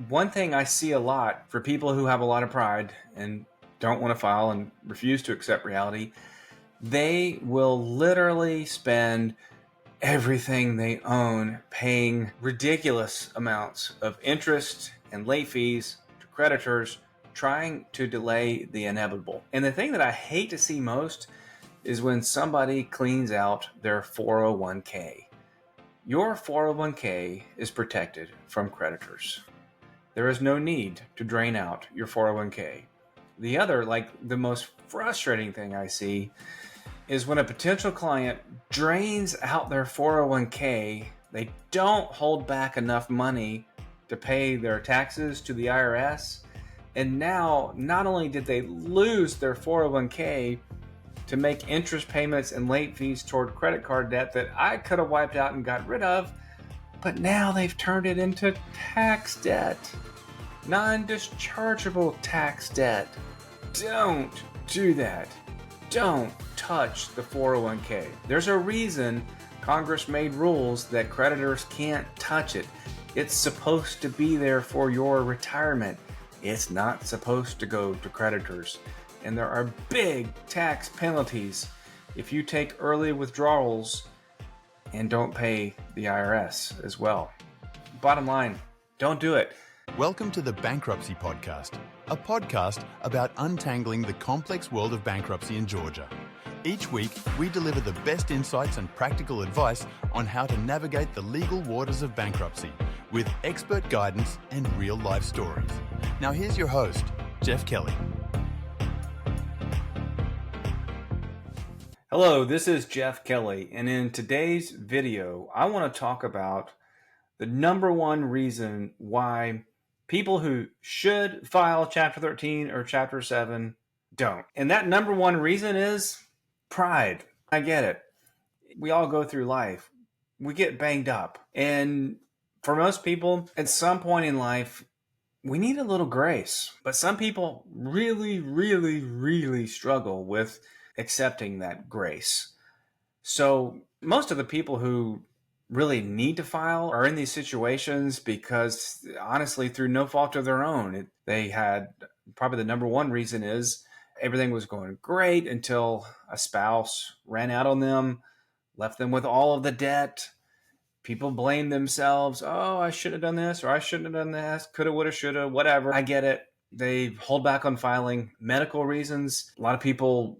One thing I see a lot for people who have a lot of pride and don't want to file and refuse to accept reality, they will literally spend everything they own paying ridiculous amounts of interest and late fees to creditors, trying to delay the inevitable. And the thing that I hate to see most is when somebody cleans out their 401k. Your 401k is protected from creditors. There is no need to drain out your 401k. The other, the most frustrating thing I see is when a potential client drains out their 401k, they don't hold back enough money to pay their taxes to the IRS. And now, not only did they lose their 401k to make interest payments and late fees toward credit card debt that I could have wiped out and got rid of, but now they've turned it into tax debt. Non-dischargeable tax debt. Don't do that. Don't touch the 401k. There's a reason Congress made rules that creditors can't touch it. It's supposed to be there for your retirement. It's not supposed to go to creditors. And there are big tax penalties if you take early withdrawals and don't pay the IRS as well. Bottom line, don't do it. Welcome to the Bankruptcy Podcast, a podcast about untangling the complex world of bankruptcy in Georgia. Each week, we deliver the best insights and practical advice on how to navigate the legal waters of bankruptcy with expert guidance and real-life stories. Now here's your host, Jeff Kelly. Hello, this is Jeff Kelly, and in today's video, I want to talk about the number one reason why people who should file Chapter 13 or Chapter 7 don't. And that number one reason is pride. I get it. We all go through life. We get banged up. And for most people, at some point in life, we need a little grace. But some people really struggle with accepting that grace. So most of the people who really need to file are in these situations because, honestly, through no fault of their own. They had probably the number one reason is everything was going great until a spouse ran out on them, left them with all of the debt. People blame themselves. Oh, I should have done this, or I shouldn't have done that. Coulda, woulda, shoulda, whatever. I get it. They hold back on filing. Medical reasons. A lot of people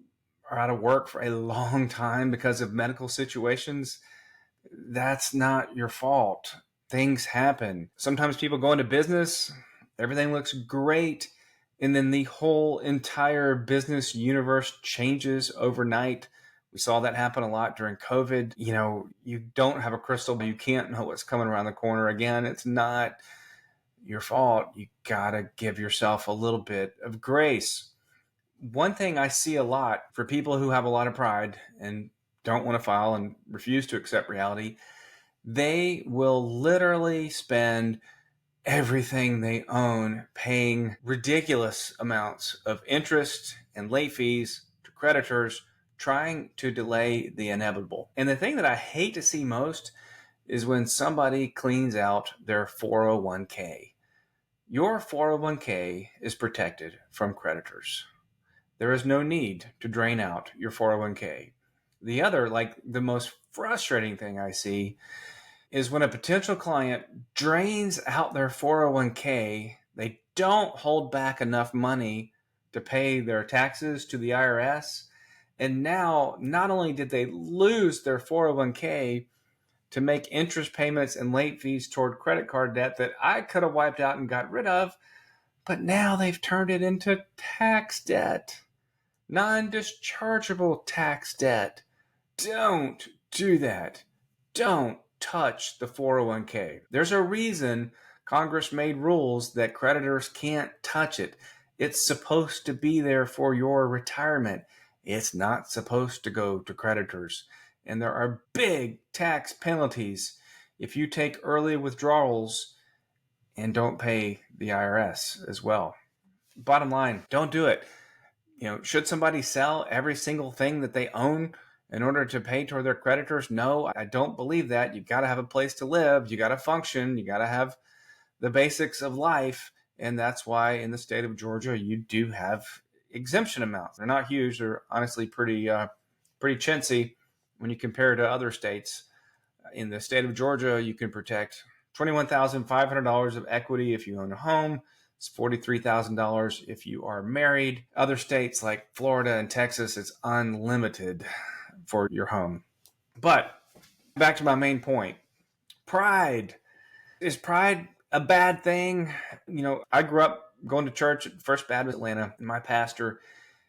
are out of work for a long time because of medical situations. That's not your fault. Things happen. Sometimes people go into business, everything looks great, and then the whole entire business universe changes overnight. We saw that happen a lot during COVID. You don't have a crystal ball. You can't know what's coming around the corner. Again, it's not your fault. You gotta give yourself a little bit of grace. One thing I see a lot for people who have a lot of pride and don't want to file and refuse to accept reality, they will literally spend everything they own paying ridiculous amounts of interest and late fees to creditors, trying to delay the inevitable. And the thing that I hate to see most is when somebody cleans out their 401k. Your 401k is protected from creditors. There is no need to drain out your 401k. The other, the most frustrating thing I see is when a potential client drains out their 401k, they don't hold back enough money to pay their taxes to the IRS. And now, not only did they lose their 401k to make interest payments and late fees toward credit card debt that I could have wiped out and got rid of, but now they've turned it into tax debt. Non-dischargeable tax debt. Don't do that. Don't touch the 401k. There's a reason Congress made rules that creditors can't touch it. It's supposed to be there for your retirement. It's not supposed to go to creditors. And there are big tax penalties if you take early withdrawals and don't pay the IRS as well. Bottom line, don't do it. Should somebody sell every single thing that they own in order to pay toward their creditors? No, I don't believe that. You've got to have a place to live. You got to function. You got to have the basics of life. And that's why in the state of Georgia, you do have exemption amounts. They're not huge. They're honestly pretty chintzy when you compare to other states. In the state of Georgia, you can protect $21,500 of equity if you own a home. It's $43,000 if you are married. Other states like Florida and Texas, it's unlimited for your home. But back to my main point. Pride. Is pride a bad thing? I grew up going to church at First Baptist Atlanta, and my pastor,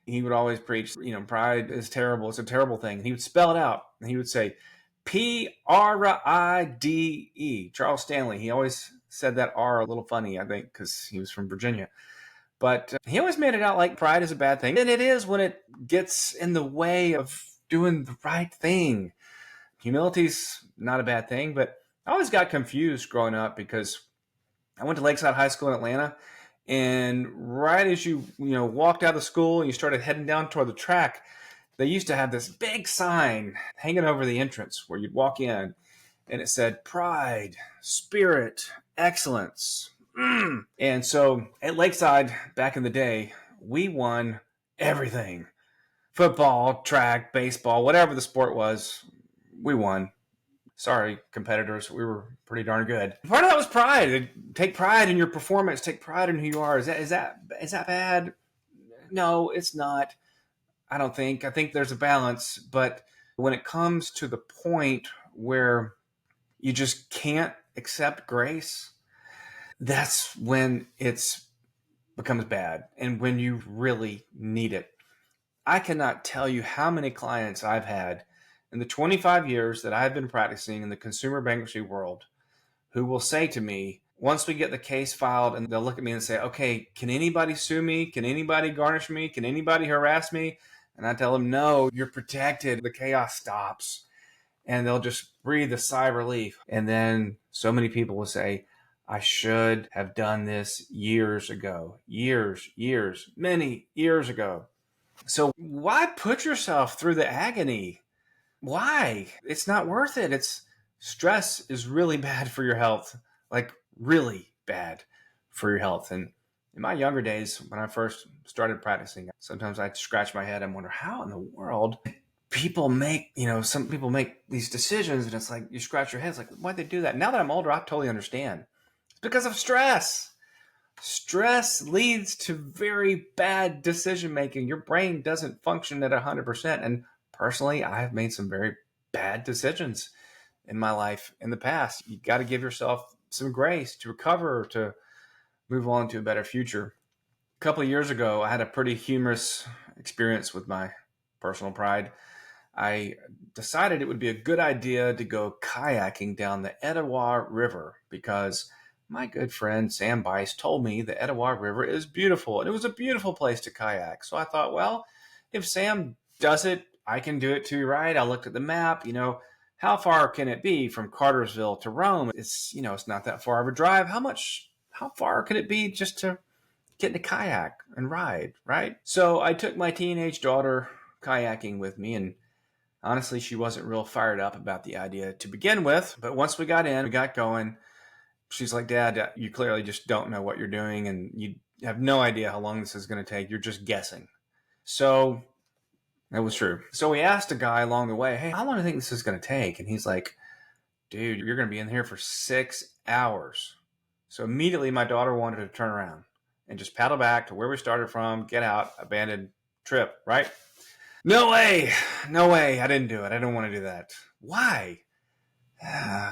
he would always preach, pride is terrible. It's a terrible thing. And he would spell it out, and he would say, Pride. Charles Stanley. He always said that R a little funny, I think, because he was from Virginia. But he always made it out like pride is a bad thing. And it is when it gets in the way of doing the right thing. Humility's not a bad thing, but I always got confused growing up because I went to Lakeside High School in Atlanta, and right as you walked out of school and you started heading down toward the track, they used to have this big sign hanging over the entrance where you'd walk in, and it said pride, spirit, excellence. And so at Lakeside back in the day, we won everything. Football, track, baseball, whatever the sport was, we won. Sorry, competitors, we were pretty darn good. Part of that was pride. Take pride in your performance. Take pride in who you are. Is that bad? No, it's not. I don't think. I think there's a balance. But when it comes to the point where you just can't accept grace, that's when it becomes bad and when you really need it. I cannot tell you how many clients I've had in the 25 years that I've been practicing in the consumer bankruptcy world who will say to me, once we get the case filed, and they'll look at me and say, okay, can anybody sue me? Can anybody garnish me? Can anybody harass me? And I tell them, no, you're protected. The chaos stops. And they'll just breathe a sigh of relief. And then so many people will say, I should have done this years ago. Many years ago. So why put yourself through the agony? Why? It's not worth it. Stress is really bad for your health, like really bad for your health. And in my younger days, when I first started practicing, sometimes I'd scratch my head and wonder how in the world people make, some people make these decisions, and it's like you scratch your head. It's like, why'd they do that? Now that I'm older, I totally understand. It's because of stress. Stress leads to very bad decision making. Your brain doesn't function at 100%. And personally, I have made some very bad decisions in my life in the past. You got to give yourself some grace to recover, to move on to a better future. A couple of years ago, I had a pretty humorous experience with my personal pride. I decided it would be a good idea to go kayaking down the Etowah River because my good friend Sam Bice told me the Etowah River is beautiful, and it was a beautiful place to kayak. So I thought, well, if Sam does it, I can do it too, right? I looked at the map, how far can it be from Cartersville to Rome? It's not that far of a drive. How far can it be just to get in a kayak and ride, right? So I took my teenage daughter kayaking with me, and honestly, she wasn't real fired up about the idea to begin with. But once we got going, she's like, Dad, you clearly just don't know what you're doing, and you have no idea how long this is going to take. You're just guessing. So that was true. So we asked a guy along the way, hey, how long do you think this is going to take? And he's like, dude, you're going to be in here for 6 hours. So immediately my daughter wanted to turn around and just paddle back to where we started from, get out, abandoned trip, right? No way. I didn't do it. I don't want to do that. Why?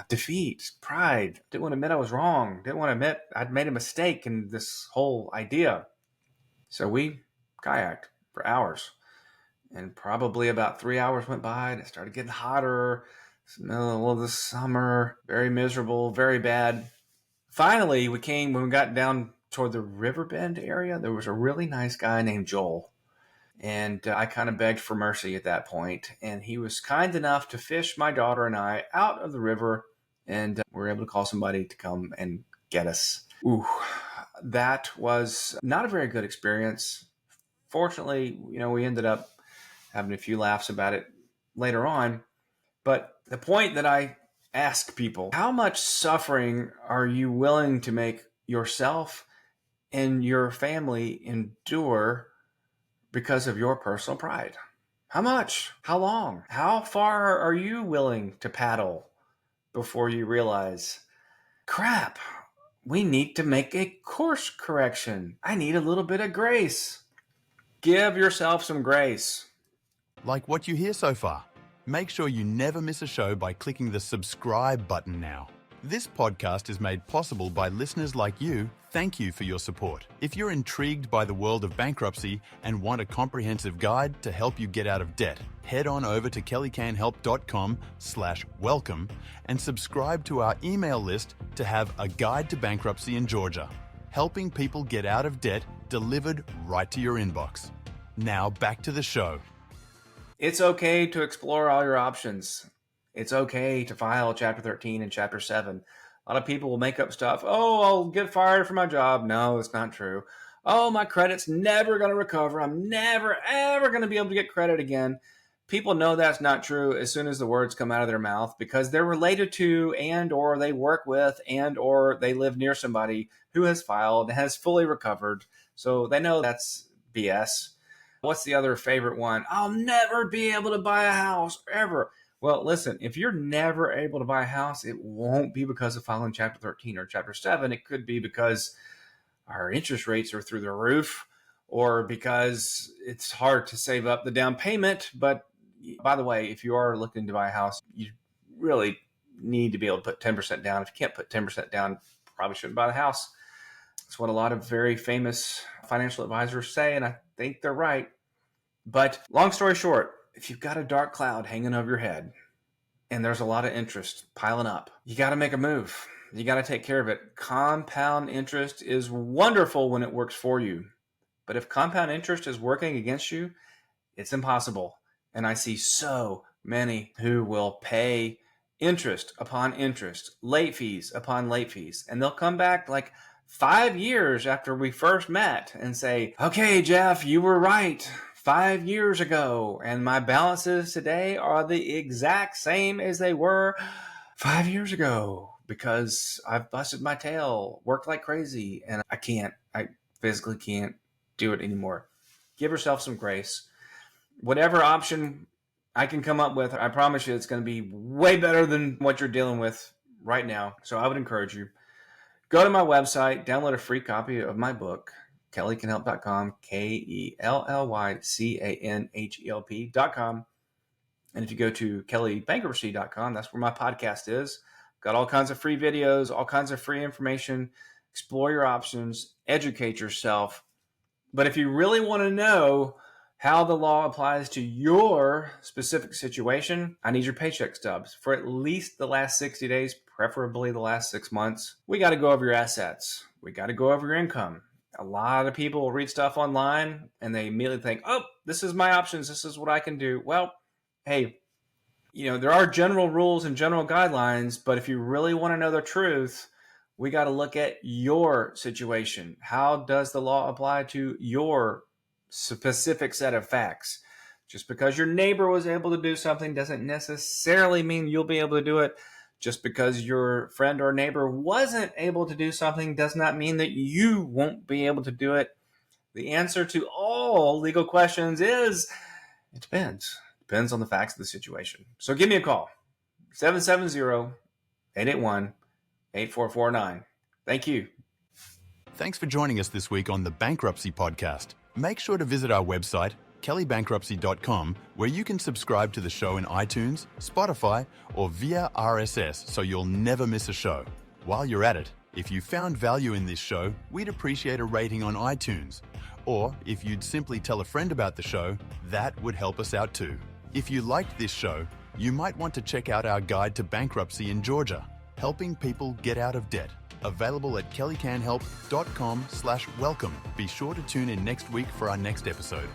Defeat, pride. Didn't want to admit I was wrong. Didn't want to admit I'd made a mistake in this whole idea. So we kayaked for hours. And probably about 3 hours went by, and it started getting hotter. It's the middle of the summer, very miserable, very bad. Finally, when we got down toward the Riverbend area, there was a really nice guy named Joel. And I kind of begged for mercy at that point. And he was kind enough to fish my daughter and I out of the river. And we were able to call somebody to come and get us. Ooh, that was not a very good experience. Fortunately, we ended up having a few laughs about it later on. But the point that I ask people, how much suffering are you willing to make yourself and your family endure because of your personal pride? How much? How long? How far are you willing to paddle before you realize, crap, we need to make a course correction. I need a little bit of grace. Give yourself some grace. Like what you hear so far? Make sure you never miss a show by clicking the subscribe button now. This podcast is made possible by listeners like you. Thank you for your support. If you're intrigued by the world of bankruptcy and want a comprehensive guide to help you get out of debt, head on over to kellycanhelp.com/welcome and subscribe to our email list to have a guide to bankruptcy in Georgia, helping people get out of debt delivered right to your inbox. Now back to the show. It's okay to explore all your options. It's okay to file Chapter 13 and Chapter 7. A lot of people will make up stuff. Oh, I'll get fired from my job. No, it's not true. Oh, my credit's never going to recover. I'm never, ever going to be able to get credit again. People know that's not true as soon as the words come out of their mouth because they're related to and or they work with and or they live near somebody who has filed and has fully recovered. So they know that's BS. What's the other favorite one? I'll never be able to buy a house ever. Well, listen, if you're never able to buy a house, it won't be because of filing Chapter 13 or Chapter 7. It could be because our interest rates are through the roof or because it's hard to save up the down payment. But by the way, if you are looking to buy a house, you really need to be able to put 10% down. If you can't put 10% down, probably shouldn't buy the house. It's what a lot of very famous financial advisors say, and I think they're right. But long story short, if you've got a dark cloud hanging over your head and there's a lot of interest piling up, you got to make a move. You got to take care of it. Compound interest is wonderful when it works for you. But if compound interest is working against you, it's impossible. And I see so many who will pay interest upon interest, late fees upon late fees. And they'll come back like 5 years after we first met and say, okay, Jeff, you were right 5 years ago. And my balances today are the exact same as they were 5 years ago because I've busted my tail, worked like crazy, and I physically can't do it anymore. Give yourself some grace. Whatever option I can come up with, I promise you it's going to be way better than what you're dealing with right now. So I would encourage you. Go to my website, download a free copy of my book, kellycanhelp.com, KELLYCANHELP.com. And if you go to kellybankruptcy.com, that's where my podcast is. Got all kinds of free videos, all kinds of free information. Explore your options, educate yourself. But if you really want to know how the law applies to your specific situation, I need your paycheck stubs for at least the last 60 days, preferably the last 6 months. We got to go over your assets. We got to go over your income. A lot of people will read stuff online and they immediately think, oh, this is my options. This is what I can do. Well, hey, there are general rules and general guidelines, but if you really want to know the truth, we got to look at your situation. How does the law apply to your specific set of facts? Just because your neighbor was able to do something doesn't necessarily mean you'll be able to do it. Just because your friend or neighbor wasn't able to do something does not mean that you won't be able to do it. The answer to all legal questions is, it depends. It depends on the facts of the situation. So give me a call, 770-881-8449. Thank you. Thanks for joining us this week on the Bankruptcy Podcast. Make sure to visit our website, kellybankruptcy.com, where you can subscribe to the show in iTunes, Spotify, or via RSS so you'll never miss a show. While you're at it, if you found value in this show, we'd appreciate a rating on iTunes. Or if you'd simply tell a friend about the show, that would help us out too. If you liked this show, you might want to check out our guide to bankruptcy in Georgia, helping people get out of debt. Available at kellycanhelp.com/welcome. Be sure to tune in next week for our next episode.